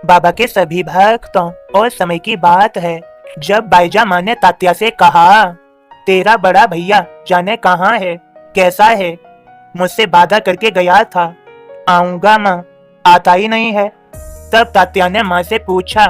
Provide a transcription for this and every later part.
बाबा के सभी भक्तों और समय की बात है जब बाईजा माँ ने तात्या से कहा, तेरा बड़ा भैया जाने कहाँ है, कैसा है, मुझसे वादा करके गया था, आऊंगा माँ, आता ही नहीं है। तब तात्या ने माँ से पूछा,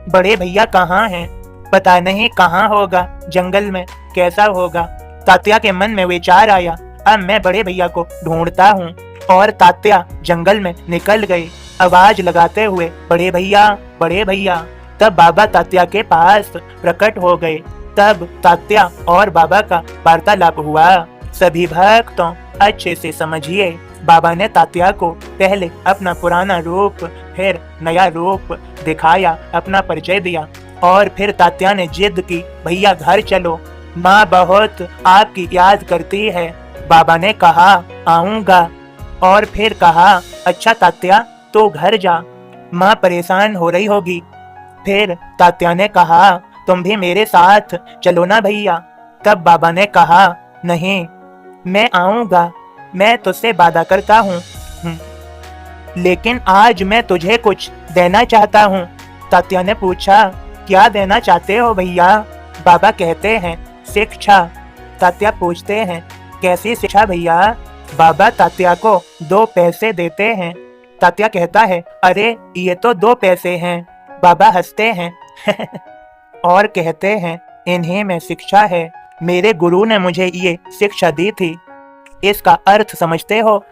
बड़े भैया कहाँ हैं? पता नहीं कहाँ होगा, जंगल में, कैसा होगा। तात्या के मन में विचार आया, अब मैं बड़े भैया को ढूंढता हूँ। और तात्या जंगल में निकल गए आवाज लगाते हुए, बड़े भैया, बड़े भैया। तब बाबा तात्या के पास प्रकट हो गए। तब तात्या और बाबा का वार्तालाप हुआ। सभी भक्तों अच्छे से समझिए, बाबा ने तात्या को पहले अपना पुराना रूप फिर नया रूप दिखाया, अपना परिचय दिया। और फिर तात्या ने जिद की, भैया घर चलो, माँ बहुत आपकी याद करती है। बाबा ने कहा, आऊंगा। और फिर कहा, अच्छा तात्या तो घर जा, माँ परेशान हो रही होगी। फिर तात्या ने कहा, तुम भी मेरे साथ चलो ना भैया। तब बाबा ने कहा, नहीं, मैं आऊंगा, मैं तुझसे वादा करता हूँ, लेकिन आज मैं तुझे कुछ देना चाहता हूँ। तात्या ने पूछा, क्या देना चाहते हो भैया? बाबा कहते हैं, शिक्षा। तात्या पूछते हैं, कैसी शिक्षा भैया? बाबा तात्या को 2 पैसे देते हैं। तात्या कहता है, अरे ये तो 2 पैसे हैं। बाबा हंसते हैं और कहते हैं, इन्हीं में शिक्षा है, मेरे गुरु ने मुझे ये शिक्षा दी थी। इसका अर्थ समझते हो?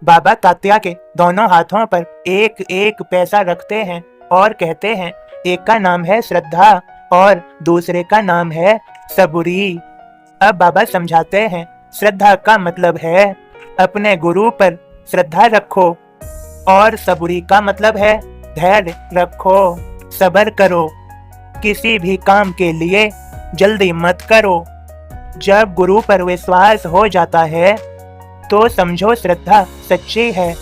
बाबा तात्या के दोनों हाथों पर 1-1 पैसा रखते हैं और कहते हैं, एक का नाम है श्रद्धा और दूसरे का नाम है सबूरी। अब बाबा समझाते हैं, श्रद्धा का मतलब है अपने गुरु पर श्रद्धा रखो, और सबूरी का मतलब है धैर्य रखो, सब्र करो, किसी भी काम के लिए जल्दी मत करो। जब गुरु पर विश्वास हो जाता है तो समझो श्रद्धा सच्ची है,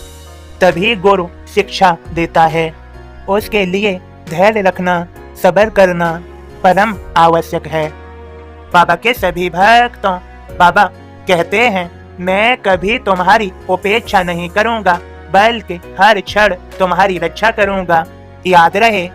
तभी गुरु शिक्षा देता है। उसके लिए धैर्य रखना, सब्र करना परम आवश्यक है। बाबा के सभी भक्तों, बाबा कहते हैं, मैं कभी तुम्हारी उपेक्षा नहीं करूंगा, बल्कि हर क्षण तुम्हारी रक्षा करूंगा। याद रहे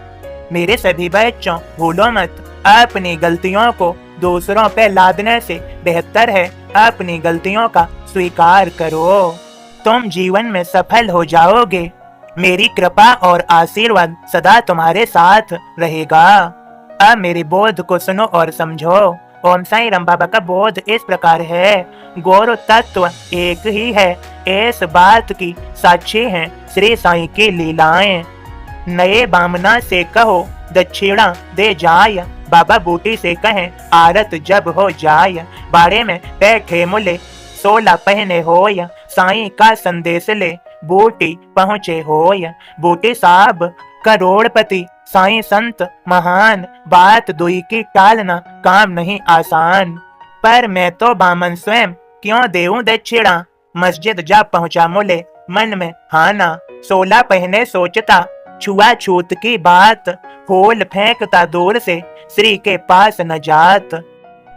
मेरे सभी बच्चों, भूलो मत, अपनी गलतियों को दूसरों पे लादने से बेहतर है अपनी गलतियों का स्वीकार करो। तुम जीवन में सफल हो जाओगे। मेरी कृपा और आशीर्वाद सदा तुम्हारे साथ रहेगा। अब मेरे बोध को सुनो और समझो। ओम साईं राम। बाबा का बोध इस प्रकार है, गौर तत्व एक ही है, इस बात की साक्षी हैं श्री साईं की लीलाएं। नए बामना से कहो दक्षिणा दे जाय, बाबा बूटी से कहें आरत जब हो जाय। बाड़े में बैठे मुले 16 पहने होय, साईं का संदेश ले बूटी पहुँचे होय। बूटी साहब करोड़पति, साईं संत महान, बात दुई की टालना काम नहीं आसान। पर मैं तो बामन स्वयं क्यों देऊं दक्षिणा, मस्जिद जा पहुंचा मुले मन में हाना। 16 पहने सोचता छुआछूत की बात, फूल फेंकता दूर से श्री के पास न जात।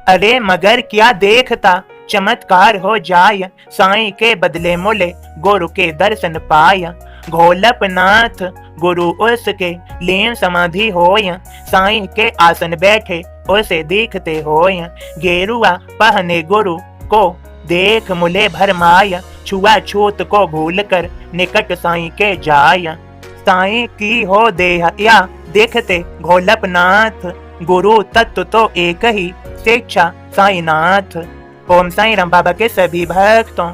अरे मगर क्या देखता चमत्कार हो जाय, साईं के बदले मुले गुरु के दर्शन पाय। घोलप नाथ गुरु उसके लीन समाधि होय, साईं के आसन बैठे उसे दिखते होय। गेरुआ पहने गुरु को देख मुले भरमाय, छुआछूत को भूल कर निकट साईं के जाय। साईं की हो देह या देखते घोलपनाथ, गुरु तत्व तो एक ही शिक्षा साईनाथ। ओम साईं राम। बाबा के सभी भक्तों,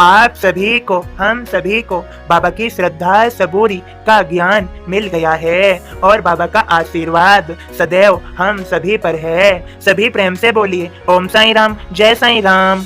आप सभी को, हम सभी को बाबा की श्रद्धा सबूरी का ज्ञान मिल गया है और बाबा का आशीर्वाद सदैव हम सभी पर है। सभी प्रेम से बोलिए, ओम साईं राम, जय साईं राम।